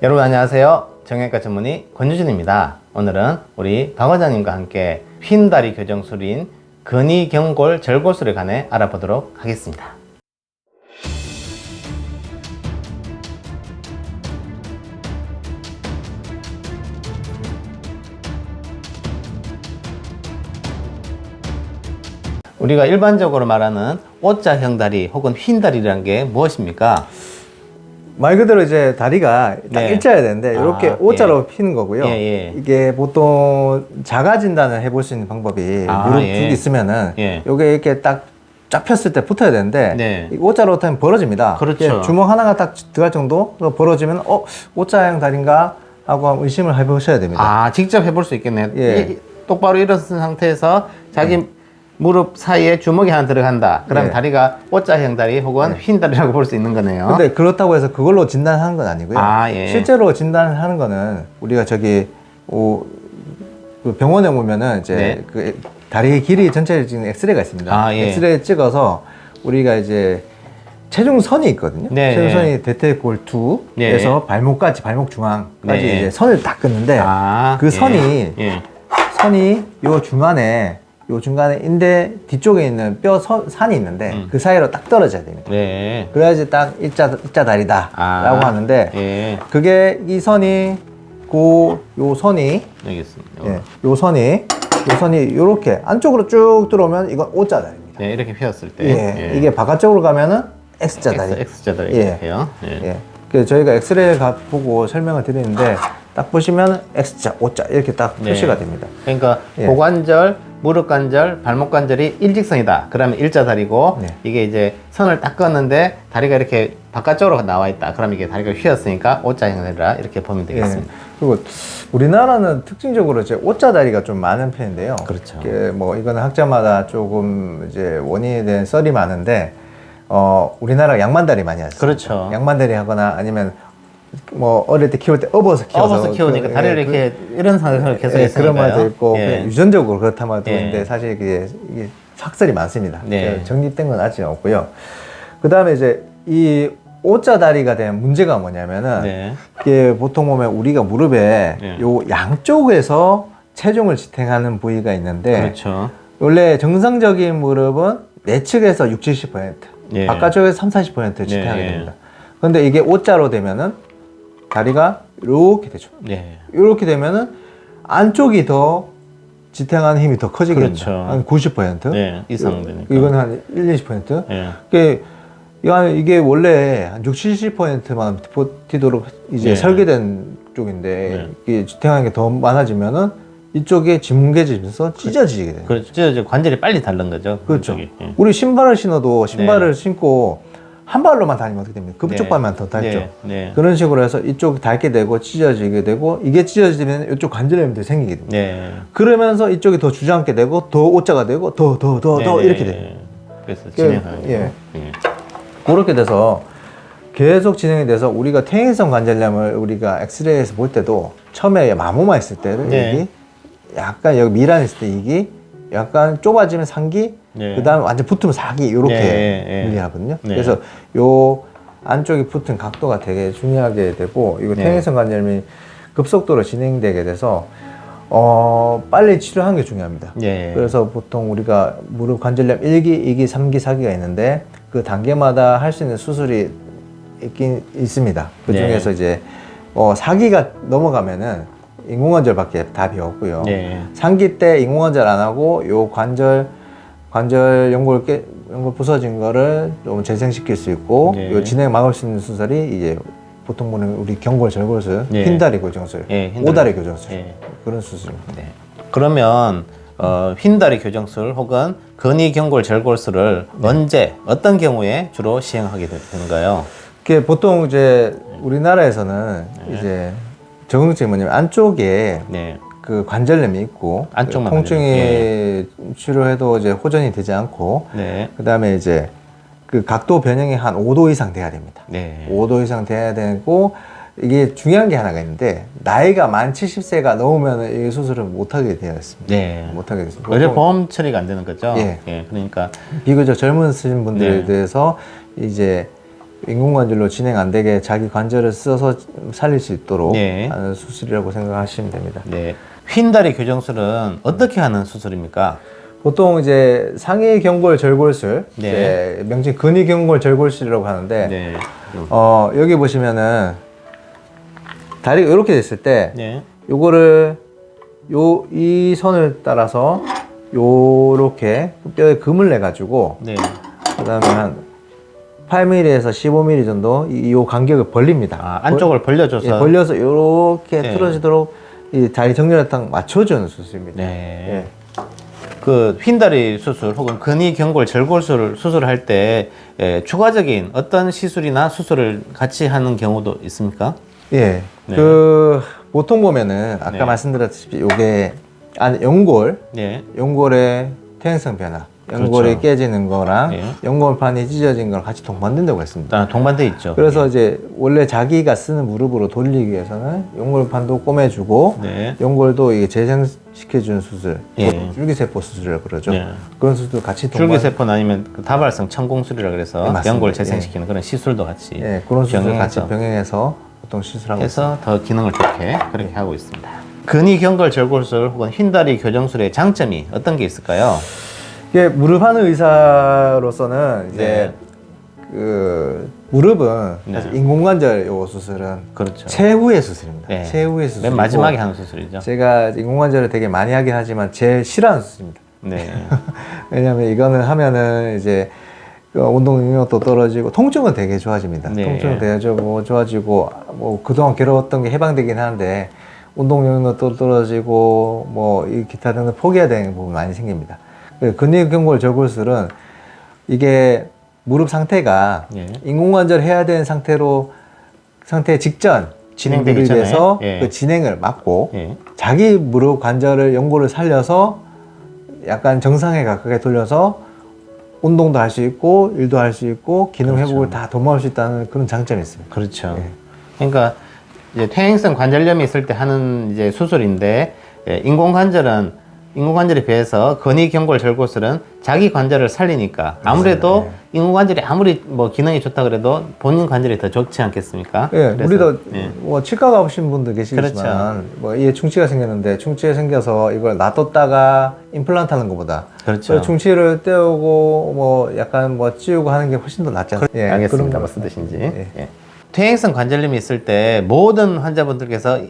여러분 안녕하세요. 정형외과 전문의 권유진입니다. 오늘은 우리 박 원장님과 함께 휜다리 교정술인 근위경골 절골술에 관해 알아보도록 하겠습니다. 우리가 일반적으로 말하는 O자형 다리 혹은 휜다리라는 게 무엇입니까? 말 그대로 이제 다리가 딱 네. 일자야 되는데 이렇게 O자로 피는 거고요. 예. 이게 보통 자가 진단을 해볼 수 있는 방법이 무릎 예. 쭉 있으면은 예. 요게 이렇게 딱 쫙 폈을 때 붙어야 되는데 네. 이 O자로 하면 벌어집니다. 그렇죠. 이게 주먹 하나가 딱 들어갈 정도 벌어지면 O자형 다리인가 하고 한번 의심을 해보셔야 됩니다. 아, 직접 해볼 수 있겠네요. 예. 똑바로 일어선 상태에서 자기 무릎 사이에 주먹이 하나 들어간다. 그럼 예. 다리가 O자형 다리 혹은 휜다리라고 볼 수 있는 거네요. 근데 그렇다고 해서 그걸로 진단하는 건 아니고요. 아, 예. 실제로 진단하는 거는 우리가 그 병원에 오면은 이제 네. 그 다리 길이 전체를 찍는 엑스레이가 있습니다. 아, 예. 엑스레이 찍어서 우리가 이제 체중선이 있거든요. 네. 체중선이 대퇴골투에서 네. 발목까지, 발목 중앙까지 네. 이제 선을 딱 긋는데 아, 그 선이 예. 선이 요 중간에 인대 뒤쪽에 있는 산이 있는데 그 사이로 딱 떨어져야 됩니다. 네. 그래야지 딱 일자 다리다 라고 하는데 예. 그게 이 선이 요 선이 여기 있습니다. 예, 요 선이 요렇게 안쪽으로 쭉 들어오면 이건 O자 다리입니다. 네, 이렇게 펴었을 때. 예, 이게 바깥쪽으로 가면은 X자 다리. X자 다리. 예. 이렇게요. 예. 예. 그래서 저희가 엑스레이 보고 설명을 드리는데 딱 보시면 X자, O자 이렇게 딱 네. 표시가 됩니다. 그러니까 예. 고관절, 무릎 관절, 발목 관절이 일직선이다. 그러면 일자 다리고 네. 이게 이제 선을 딱 껐는데 다리가 이렇게 바깥쪽으로 나와 있다. 그럼 이게 다리가 휘었으니까 O자형 다리라 이렇게 보면 되겠습니다. 예. 그리고 우리나라는 특징적으로 이제 O자 다리가 좀 많은 편인데요. 그렇죠. 뭐 이거는 학자마다 조금 이제 원인에 대한 썰이 많은데 우리나라 양반다리 많이 하죠. 그렇죠. 양반다리 하거나 아니면 뭐 어릴 때 키울 때 업어서 키워서 업어서 키우니까 다리를 이렇게 이런 상태에서 계속 했으니까요. 그런 말도 있고 예. 그냥 유전적으로 그렇다 말도 예. 있는데 사실 이게 학설이 많습니다. 네. 정립된 건 아직 없고요. 그 다음에 이제 이 O자 다리가 된 문제가 뭐냐면은 네. 이게 보통 보면 우리가 무릎에 네. 요 양쪽에서 체중을 지탱하는 부위가 있는데 그렇죠. 원래 정상적인 무릎은 내측에서 60, 70% 예. 바깥쪽에서 30, 40% 지탱하게 네. 됩니다. 그런데 이게 O자로 되면은 다리가 이렇게 되죠. 네. 이렇게 되면은 안쪽이 더 지탱하는 힘이 더 커지게 그렇죠. 됩니다. 한 90%. 네. 이상 되니까. 이건 한 20%. 예. 이게 원래 한 60, 70%만 버티도록 이제 네. 설계된 쪽인데 네. 이게 지탱하는 게 더 많아지면은 이쪽에 지뭉개지면서 찢어지게 돼요. 그렇죠. 찢어져 관절이 빨리 닳는 거죠. 그렇죠. 한쪽이. 예. 우리 신발을 신어도 신발을 신고 한 발로만 다니면 어떻게 됩니까? 그쪽 네. 발만 더 닳죠. 네. 네. 그런 식으로 해서 이쪽 닳게 되고 찢어지게 되고 이게 찢어지면 이쪽 관절염들이 생기게 됩니다. 네. 그러면서 이쪽이 더 주저앉게 되고 더 O자가 되고 더 네. 이렇게 돼요. 그래서 진행하는 예. 예. 그렇게 돼서 계속 진행이 돼서 우리가 퇴행성 관절염을 우리가 엑스레이에서 볼 때도 처음에 마모만 있을 때는 네. 여기 약간 여기 미란 있을 때 이게 약간 좁아지면 상기 네. 그 다음에 완전 붙으면 사기 이렇게 네. 분리하거든요. 네. 그래서 요 안쪽이 붙은 각도가 되게 중요하게 되고 이거 네. 퇴행성 관절염이 급속도로 진행되게 돼서 빨리 치료하는 게 중요합니다. 예. 그래서 보통 우리가 무릎 관절염 1기, 2기, 3기, 4기가 있는데 그 단계마다 할 수 있는 수술이 있긴 있습니다. 그 중에서 네. 이제 4기가 넘어가면은 인공관절밖에 답이 없고요. 네. 3기 때 인공관절 안 하고 요 관절 연골 부서진 거를 좀 재생시킬 수 있고 네. 요 진행 막을 수 있는 수술이 이제 보통 보는 우리 경골 절골술, 네. 휜다리 교정술, 예, 휜다리. 오다리 교정술 예. 그런 수술입니다. 네. 그러면 휜다리 교정술 혹은 근위경골 절골술을 언제 어떤 경우에 주로 시행하게 되는가요? 그게 보통 이제 우리나라에서는 이제 적응증이 뭐냐면 안쪽에 네. 그 관절염이 있고 안쪽만 통증이 치료해도 이제 호전이 되지 않고 네. 그 다음에 이제 그 각도 변형이 한 5도 이상 돼야 됩니다. 네. 5도 이상 돼야 되고 이게 중요한 게 하나가 있는데 나이가 만 70세가 넘으면 이 수술을 못하게 되어 있습니다. 네. 못하게 됐습니다. 의료 보험 처리가 안 되는 거죠? 예. 그러니까 비교적 젊으신 분들에 네. 대해서 이제 인공관절로 진행 안 되게 자기 관절을 써서 살릴 수 있도록 네. 하는 수술이라고 생각하시면 됩니다. 네. 휜다리 교정술은 어떻게 하는 수술입니까? 보통 이제 상위 경골 절골술, 네. 이제 명칭 근위 경골 절골술이라고 하는데, 네. 여기 보시면은 다리가 이렇게 됐을 때, 네. 요거를 이 선을 따라서 요렇게 뼈에 금을 내 가지고, 네. 그다음에 한 8mm에서 15mm 정도 요 간격을 벌립니다. 아, 안쪽을 벌려줘서. 예, 벌려서 이렇게 네. 틀어지도록 이 다리 정렬에 딱 맞춰주는 수술입니다. 네. 예. 그 휜다리 수술 혹은 근위 경골 절골술 수술을 할 때 추가적인 어떤 시술이나 수술을 같이 하는 경우도 있습니까? 예. 네. 그 보통 보면은 아까 네. 말씀드렸듯이 요게 안 연골, 네. 연골의 퇴행성 변화, 연골이 그렇죠. 깨지는 거랑 예. 연골판이 찢어진 거랑 같이 동반된다고 했습니다. 아, 동반돼 있죠. 그래서 이제 원래 자기가 쓰는 무릎으로 돌리기 위해서는 연골판도 꼬매주고 네. 연골도 이게 재생시켜주는 수술, 예. 줄기세포 수술이라고 그러죠. 네. 그런 수술도 같이 동반. 줄기세포는 아니면 그 다발성 천공술이라 그래서 네, 맞습니다. 연골 재생시키는 그런 시술도 같이 예, 그런 수술 같이 병행해서 병행해서 보통 시술하고 해서 더 기능을 좋게 그렇게 하고 있습니다. 근위 경골 절골술 혹은 휜다리 교정술의 장점이 어떤 게 있을까요? 이게 무릎 하는 의사로서는 이제 네. 그 무릎은 네. 사실 인공관절 요 수술은 그렇죠. 최후의 수술입니다. 네. 최후의 수술. 맨 마지막에 하는 수술이죠. 제가 인공관절을 되게 많이 하긴 하지만 제일 싫어하는 수술입니다. 네. 왜냐하면 이거는 하면은 이제 그 운동 능력도 떨어지고 통증은 되게 좋아집니다. 네. 통증은 되게 좋아지고 뭐 그동안 괴로웠던 게 해방되긴 하는데 운동 능력도 떨어지고 뭐 이 기타 등등 포기해야 되는 부분이 많이 생깁니다. 근위경골 절골술은 이게 무릎 상태가 예. 인공관절 해야 되는 상태 직전 진행되기 무릎에 대해서 전에. 예. 그 진행을 막고 예. 자기 무릎 관절을 연골을 살려서 약간 정상에 가깝게 돌려서 운동도 할 수 있고 일도 할 수 있고 기능 그렇죠. 회복을 다 도모할 수 있다는 그런 장점이 있습니다. 그렇죠. 예. 그러니까 이제 퇴행성 관절염이 있을 때 하는 이제 수술인데 인공관절에 비해서 근위 경골 절골술은 자기 관절을 살리니까 아무래도 네. 인공관절이 아무리 뭐 기능이 좋다 그래도 본인 관절이 더 좋지 않겠습니까? 예, 그래서, 우리도 예. 뭐 치과 가보신 분들 계시지만 그렇죠. 뭐 이에 충치가 생겼는데 충치가 생겨서 이걸 놔뒀다가 임플란트 하는 것보다 그렇죠. 충치를 떼우고 뭐 약간 뭐 찌우고 하는 게 훨씬 더 낫지 않습니까? 예, 알겠습니다. 그런 무슨 뜻인지. 예. 예. 퇴행성 관절염이 있을 때 모든 환자분들께서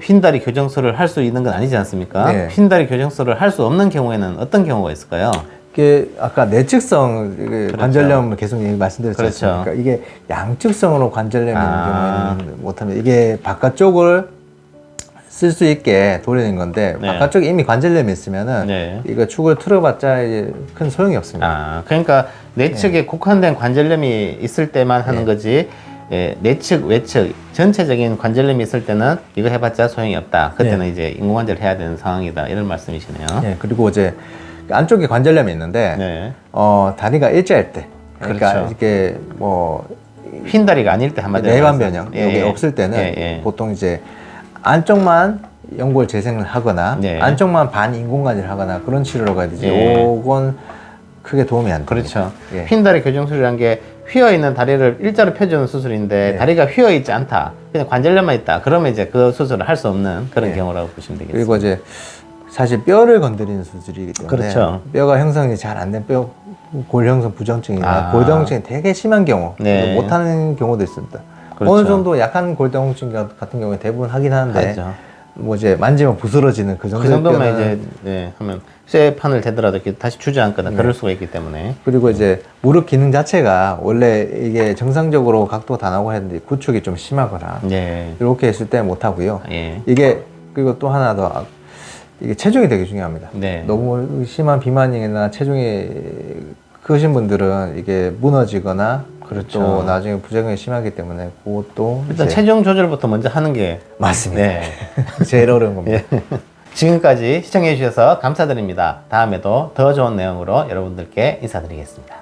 휜다리 교정술을 할 수 있는 건 아니지 않습니까? 네. 휜다리 교정술을 할 수 없는 경우에는 어떤 경우가 있을까요? 이게 아까 내측성 그렇죠. 관절염을 계속 말씀드렸지 그렇죠. 않습니까? 이게 양측성으로 관절염이 있는 아. 경우에는 못하면 이게 바깥쪽을 쓸 수 있게 돌리는 건데 네. 바깥쪽에 이미 관절염이 있으면은 네. 이거 축을 틀어봤자 이제 큰 소용이 없습니다. 아, 그러니까 내측에 국한된 관절염이 있을 때만 하는 거지. 예, 내측, 외측 전체적인 관절염이 있을 때는 이거 해봤자 소용이 없다. 그때는 이제 인공관절을 해야 되는 상황이다. 이런 말씀이시네요. 예, 그리고 이제 안쪽에 관절염이 있는데 네. 다리가 일자일 때 그러니까 그렇죠. 이렇게 뭐 휜다리가 아닐 때 한마디로 내반 말해서. 변형 예, 여기 예. 없을 때는 예, 예. 보통 이제 안쪽만 연골 재생을 하거나 네. 안쪽만 반 인공관절을 하거나 그런 치료라고 해야 되지. 예. 요건 크게 도움이 안 됩니다. 그렇죠. 예. 휜다리 교정술이란 게 휘어있는 다리를 일자로 펴주는 수술인데 예. 다리가 휘어있지 않다. 그냥 관절염만 있다. 그러면 이제 그 수술을 할 수 없는 그런 예. 경우라고 보시면 되겠습니다. 그리고 이제 사실 뼈를 건드리는 수술이기 때문에 그렇죠. 뼈가 형성이 잘 안 된 뼈 골 형성 부정증이나 아. 골다공증이 되게 심한 경우 네. 못하는 경우도 있습니다. 그렇죠. 어느 정도 약한 골다공증 같은 경우에 대부분 하긴 하는데 하죠. 뭐 이제 만지면 부스러지는 그 정도 그 정도면 뼈는 이제 네, 하면 쇠판을 대더라도 이렇게 다시 주저앉거나 그럴 수가 있기 때문에 그리고 이제 무릎 기능 자체가 원래 이게 정상적으로 각도 다 나오고 했는데 구축이 좀 심하거나 네. 이렇게 했을 때 못 하고요. 예. 이게 그리고 또 하나 더 이게 체중이 되게 중요합니다. 네. 너무 심한 비만이나 체중이 크신 분들은 이게 무너지거나 그렇죠. 또 나중에 부작용이 심하기 때문에 그것도 일단 이제 체중 조절부터 먼저 하는 게 맞습니다. 네. 제일 어려운 겁니다. 예. 지금까지 시청해 주셔서 감사드립니다. 다음에도 더 좋은 내용으로 여러분들께 인사드리겠습니다.